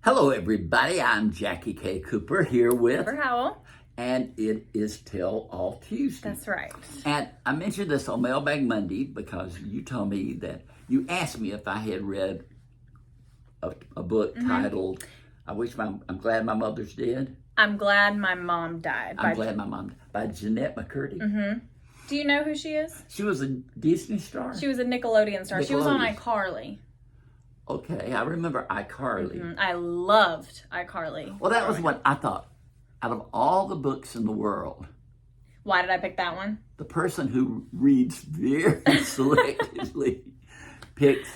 Hello, everybody. I'm Jackie K. Cooper here with, Amber Howell. and it is Tell All Tuesday. That's right. And I mentioned this on Mailbag Monday because you told me that you asked me if I had read a book titled I'm Glad My Mother's Dead. I'm Glad My Mom Died. I'm Glad My Mom Died by Jeanette McCurdy. Do you know who she is? She was a Disney star. She was a Nickelodeon star. She was on iCarly. Okay, I remember iCarly. I loved iCarly. Well, that was what I thought. Out of all the books in the world, Why did I pick that one? the person who reads very selectively picks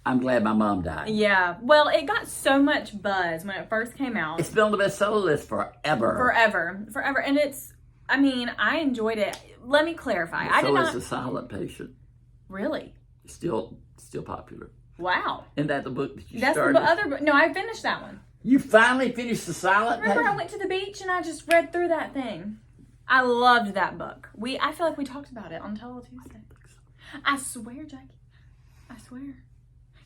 I'm Glad My Mom Died. Yeah. Well, it got so much buzz when it first came out. It's been on the bestseller list forever. Forever. And I enjoyed it. Let me clarify. I So did is not. The Silent Patient. Really? Still popular. Wow. Isn't that the book that you That's started? the other book. No, I finished that one. You finally finished The Silent Remember, I Patient? went to the beach and I just read through that thing. I loved that book. I feel like we talked about it on Tell All Tuesday. I swear, Jackie. I swear.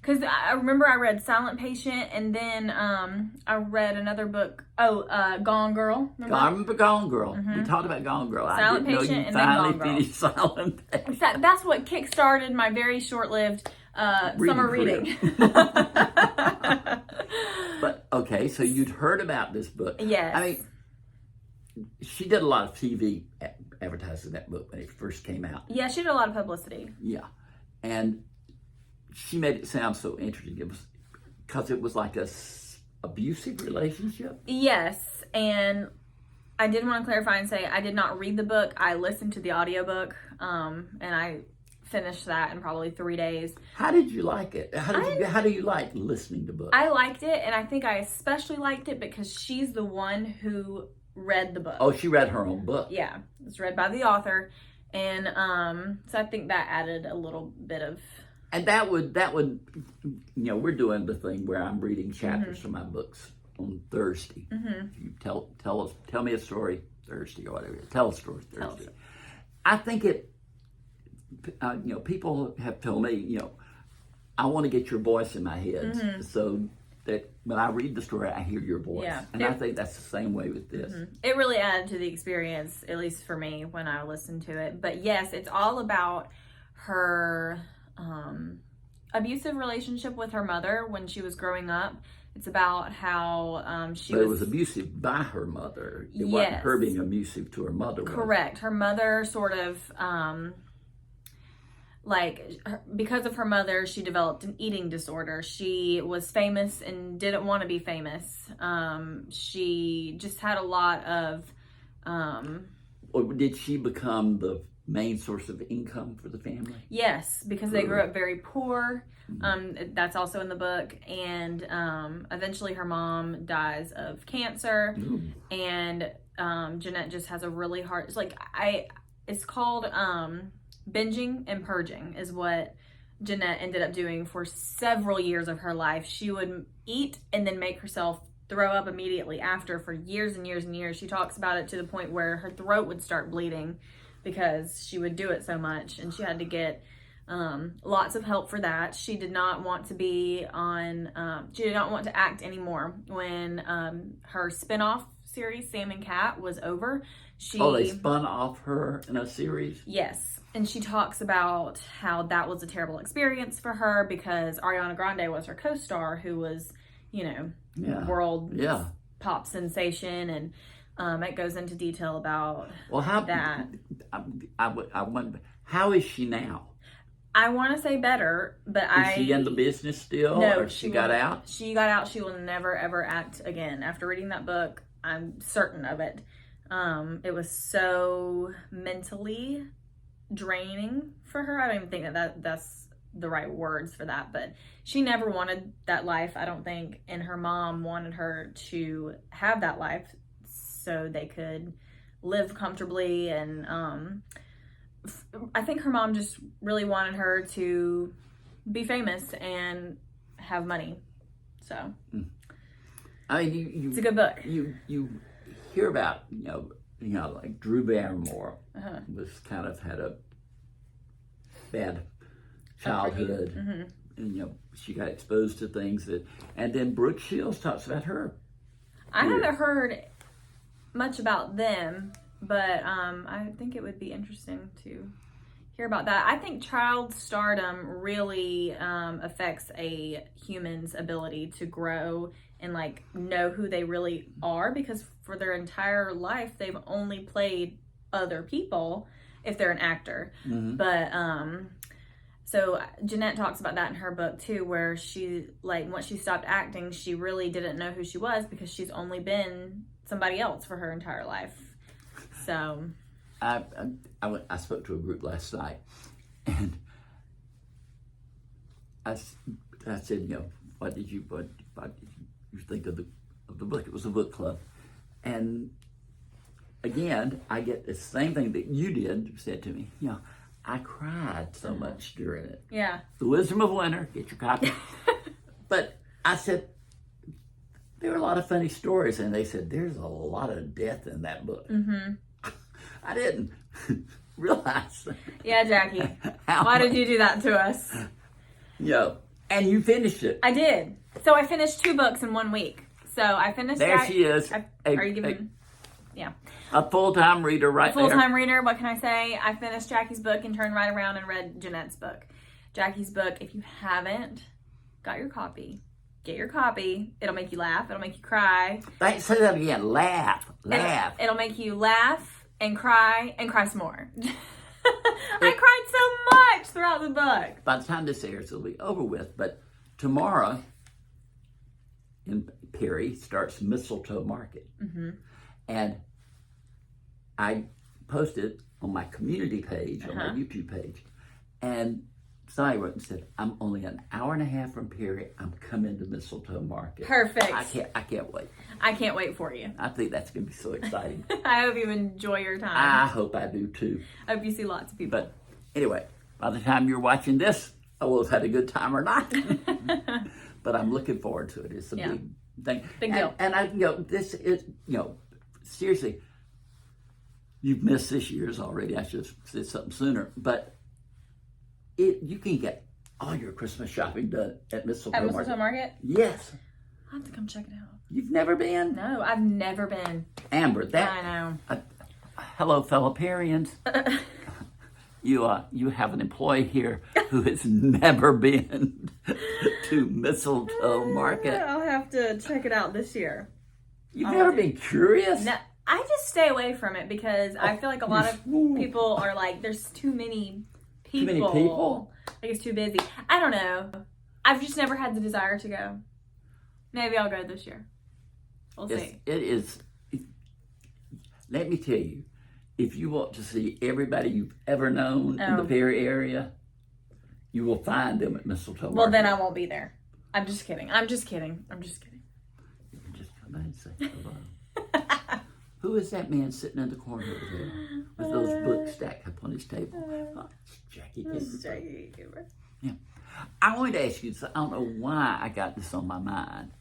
Because I remember I read Silent Patient, and then I read another book. Gone Girl. Remember? I remember Gone Girl. We talked about Gone Girl. Silent I didn't Patient know you and then finally Gone Girl. finished Silent Patient. In fact, that's what kickstarted my very short-lived summer reading. But, okay, so you'd heard about this book. Yes. I mean, she did a lot of TV advertising that book when it first came out. Yeah, she did a lot of publicity. Yeah. And she made it sound so interesting. It was because it was like a abusive relationship. Yes, and I did want to clarify and say I did not read the book. I listened to the audiobook, and I finished that in probably 3 days. How did you like it? How do you like listening to books? I liked it, and I think I especially liked it because she's the one who read the book. Oh, she read her own book. Yeah, it's read by the author, and so I think that added a little bit of. And that would, we're doing the thing where I'm reading chapters from my books on Thursday. You tell me a story Thursday or whatever. Tell a story Thursday. I think it. People have told me, I want to get your voice in my head so that when I read the story, I hear your voice. Yeah. And I think that's the same way with this. It really added to the experience, at least for me, when I listened to it. But yes, it's all about her abusive relationship with her mother when she was growing up. It's about how But it was abusive by her mother. It wasn't her being abusive to her mother. Correct. Her mother sort of, because of her mother, she developed an eating disorder. She was famous and didn't want to be famous. She just had a lot of... Or did she become the main source of income for the family? Yes, because they grew up very poor. That's also in the book. And eventually her mom dies of cancer. And Jeanette just has a really hard... It's called binging and purging is what Jeanette ended up doing for several years of her life. She would eat and then make herself throw up immediately after for years and years and years. She talks about it to the point where her throat would start bleeding because she would do it so much, and she had to get lots of help for that. She did not want to be on, she did not want to act anymore. When her spinoff series, Sam and Cat, was over, they spun off her in a series? Yes. And she talks about how that was a terrible experience for her because Ariana Grande was her co-star, who was, world pop sensation, and it goes into detail about that. I wonder, how is she now? I want to say better, but Is she in the business still? No, or she got out? She got out. She will never, ever act again. After reading that book, I'm certain of it. It was so mentally draining for her. I don't even think that's the right words for that, but she never wanted that life, I don't think, and her mom wanted her to have that life so they could live comfortably. And I think her mom just really wanted her to be famous and have money. So I mean, it's a good book. You hear about like Drew Barrymore was kind of had a bad childhood, she got exposed to things and then Brooke Shields talks about her. I haven't heard much about them, but I think it would be interesting to hear about that. I think child stardom really affects a human's ability to grow and like know who they really are, because for their entire life they've only played other people if they're an actor. But so Jeanette talks about that in her book too, where she, like, once she stopped acting, she really didn't know who she was because she's only been somebody else for her entire life. So I spoke to a group last night, and I said, what did you think of the book? It was a book club, and again, I get the same thing that you said to me. I cried so much during it. Yeah. The Wisdom of Winter, get your copy. But I said, there were a lot of funny stories, and they said, there's a lot of death in that book. I didn't realize that. Yeah, Jackie. Why did you do that to us? And you finished it. I did. So I finished 2 books in 1 week. So I finished There she is. Are you giving... Yeah. A full-time reader right there. Full-time reader, what can I say? I finished Jackie's book and turned right around and read Jeanette's book. Jackie's book, if you haven't got your copy, get your copy. It'll make you laugh. It'll make you cry. Say that again. Laugh. It'll make you laugh and cry some more. I cried so much throughout the book. By the time this airs, it'll be over with. But tomorrow in Perry starts Mistletoe Market. And I posted on my community page, on my YouTube page, and somebody wrote and said, I'm only an hour and a half from Perry. I'm coming to Mistletoe Market. Perfect. I can't wait. I can't wait for you. I think that's going to be so exciting. I hope you enjoy your time. I hope I do too. I hope you see lots of people. But anyway, by the time you're watching this, I will have had a good time or not. But I'm looking forward to it. It's a big thing. Big deal. And I, this is, seriously, you've missed this year's already. I should have said something sooner. But you can get all your Christmas shopping done at Mistletoe Market. At Mistletoe Market? Yes. I'll have to come check it out. You've never been? No, I've never been. Amber, I know. Hello, fellow Parians. You have an employee here who has never been to Mistletoe Market. I'll have to check it out this year. You've never been curious? No, I just stay away from it because I feel like a lot of people are like, there's too many people. Too many people? Like it's too busy. I don't know. I've just never had the desire to go. Maybe I'll go this year. We'll see. It is. Let me tell you, if you want to see everybody you've ever known in the Perry area, you will find them at Mistletoe Market. Well, then I won't be there. I'm just kidding. You can just come in and say hello. Who is that man sitting in the corner over there with those books stacked up on his table? Oh, it's Jackie Gaber. Yeah. I wanted to ask you this. I don't know why I got this on my mind,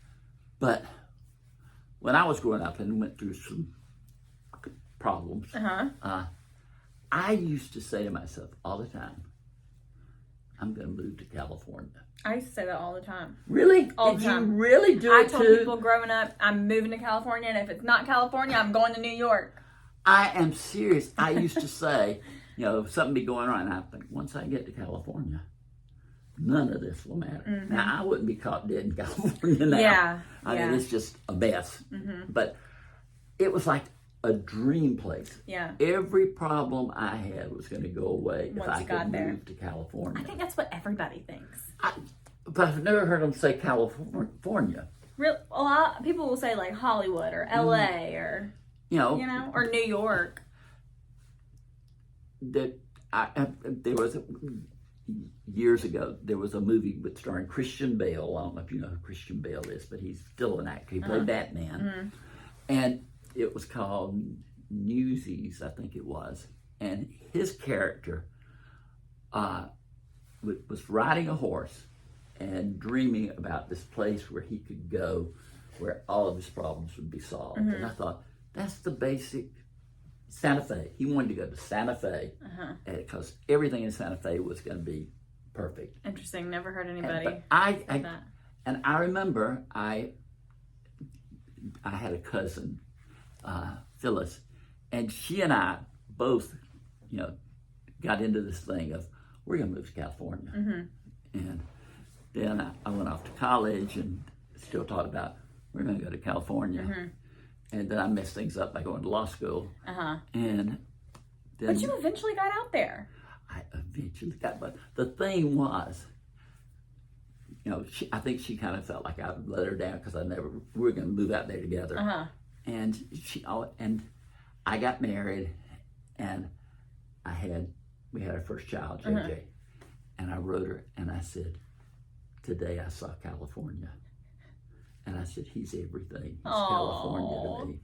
but when I was growing up and went through some problems, I used to say to myself all the time, I'm going to move to California. I used to say that all the time. Really? All the time. Did you really do it too? I told people growing up, I'm moving to California, and if it's not California, I'm going to New York. I am serious. I used to say, something be going on, and I think, once I get to California, none of this will matter. Now, I wouldn't be caught dead in California now. Yeah. I mean, it's just a mess. But it was like a dream place. Yeah. Every problem I had was going to go away if I could move to California. I think that's what everybody thinks. But I've never heard them say California. Real, a lot people will say like Hollywood or LA or or New York. There was years ago there was a movie starring Christian Bale. I don't know if you know who Christian Bale is, but he's still an actor. He played Batman, and it was called Newsies, I think it was, and his character was riding a horse and dreaming about this place where he could go where all of his problems would be solved. And I thought, that's the basic Santa Fe. He wanted to go to Santa Fe because everything in Santa Fe was going to be perfect. Interesting. Never heard anybody But say that. And I remember I had a cousin, Phyllis, and she and I both, got into this thing of we're going to move to California. And then I went off to college and still taught about we're going to go to California. And then I messed things up by going to law school. And then But you eventually got out there. I eventually got, but the thing was, I think she kind of felt like I let her down because we were going to move out there together. And and I got married, and we had our first child, JJ. And I wrote her, and I said, today I saw California. And I said, he's everything. He's California to me.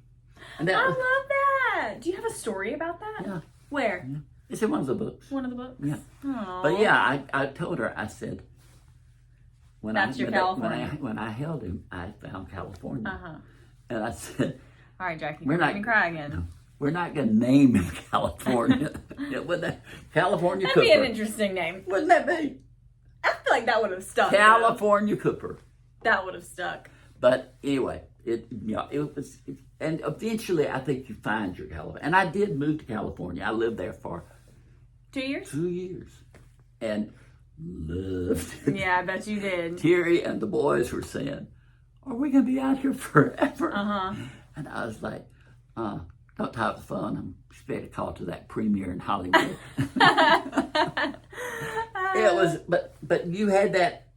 And I love that. Do you have a story about that? Yeah. Where? Yeah. It's in one of the books. One of the books? Yeah. Aww. But yeah, I told her, I said, That's your California. when I held him, I found California. And I said, all right, Jackie, we're you're making me cry again. No, we're not going to name him California. California That'd Cooper. be an interesting name. Wouldn't that be? I feel like that would have stuck. California Cooper. That would have stuck. But anyway, and eventually I think you find your California. And I did move to California. I lived there for 2 years? 2 years. And loved it. Yeah, I bet you did. Terry and the boys were saying, are we going to be out here forever? And I was like, don't talk the phone. I'm expecting a call to that premiere in Hollywood. It was, but you had that.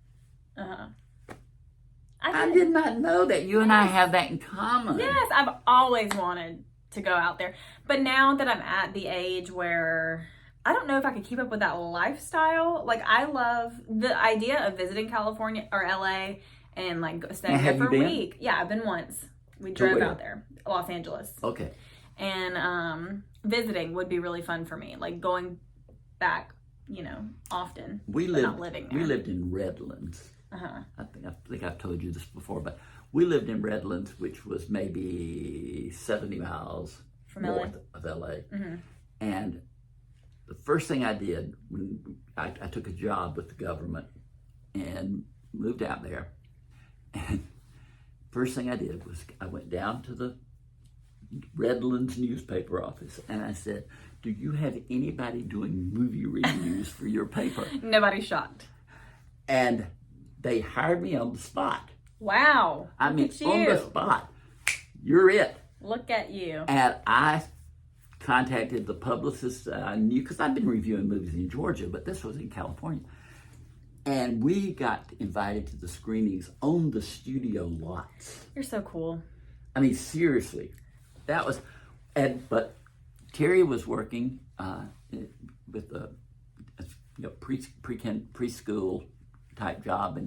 I did not know that you and I have that in common. Yes, I've always wanted to go out there. But now that I'm at the age where I don't know if I could keep up with that lifestyle. Like, I love the idea of visiting California or LA and like staying there for a week. Yeah, I've been once. We drove out there, Los Angeles. Okay. And visiting would be really fun for me. Like going back, often. Not living there. We lived in Redlands. I think I've told you this before, but we lived in Redlands, which was maybe 70 miles north of LA. And the first thing I did when I took a job with the government and moved out there, and first thing I did was I went down to the Redlands newspaper office and I said, do you have anybody doing movie reviews for your paper? Nobody's shocked. And they hired me on the spot. Wow. I mean, on the spot. You're it. Look at you. And I contacted the publicist I knew, because I've been reviewing movies in Georgia, but this was in California. And we got invited to the screenings on the studio lots. You're so cool. I mean, seriously. That was, but Terry was working with a preschool type job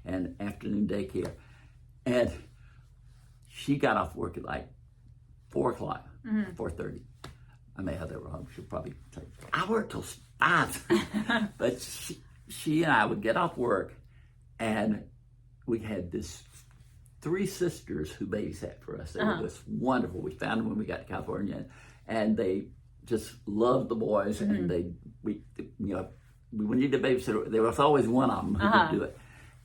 and afternoon daycare. And she got off work at like 4 o'clock, 4:30. I may have that wrong. She'll probably say, I work till 5. But she and I would get off work, and we had this 3 sisters who babysat for us. They were just wonderful. We found them when we got to California, and they just loved the boys, and we needed a babysitter. There was always one of them who would do it.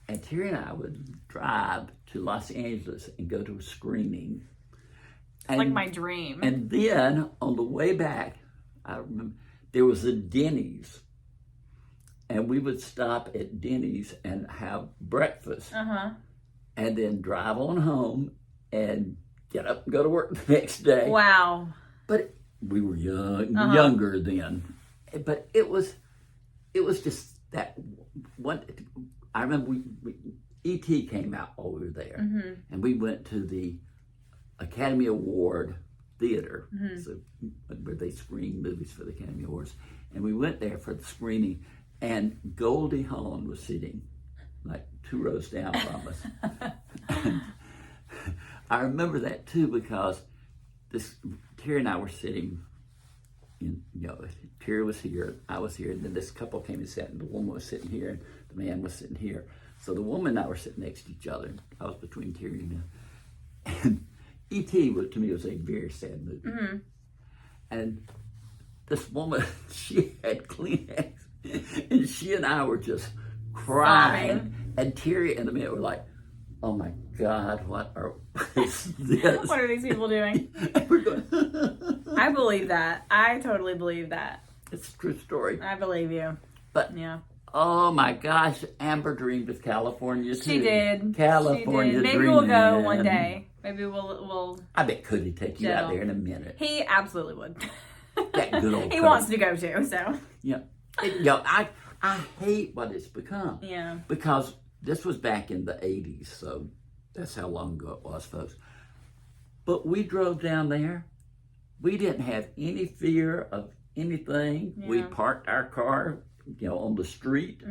And Terry and I would drive to Los Angeles and go to a screening. It's like my dream. And then on the way back, I remember there was a Denny's. And we would stop at Denny's and have breakfast. And then drive on home and get up and go to work the next day. Wow. But we were younger then. But it was just that one. I remember E.T. came out while we were there. And we went to the Academy Award Theater, so, where they screen movies for the Academy Awards. And we went there for the screening, and Goldie Hawn was sitting like 2 rows down from us. I remember that too, because Terry and I were sitting in, Terry was here, I was here, and then this couple came and sat, and the woman was sitting here, and the man was sitting here. So the woman and I were sitting next to each other. I was between Terry and him. And E.T. to me was a very sad movie. And this woman, she had Kleenex And she and I were just crying and teary in the minute. We're like, oh my God, what is this? What are these people doing? And we're going, I believe that. I totally believe that. it's a true story. I believe you. But Yeah. oh my gosh, Amber dreamed of California too. She did. California She did. Maybe dreaming. we'll go one day. Maybe we'll. I bet Cody take you out Chill. there in a minute. He absolutely would. That good old He Cody. wants to go too. So. Yeah. I hate what it's become. Yeah. Because this was back in the 80s, so that's how long ago it was, folks. But we drove down there. We didn't have any fear of anything. Yeah. We parked our car, on the street,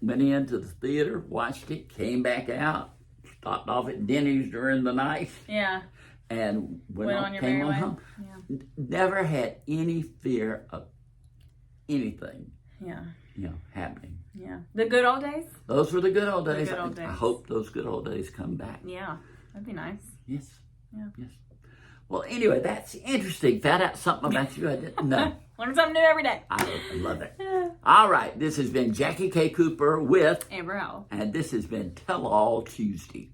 went into the theater, watched it, came back out, stopped off at Denny's during the night, Yeah. and Went on your merry came on way. home. Yeah. Never had any fear of anything, Yeah. happening. Yeah. The good old days? Those were the good old days. good old I days. hope those good old days come back. Yeah. That'd be nice. Yes. Yeah. Yes. Well, anyway, that's interesting. Found out something about you I didn't know. Learn something new every day. I love it. All right. This has been Jackie K. Cooper with, Amber Howell. and this has been Tell All Tuesday.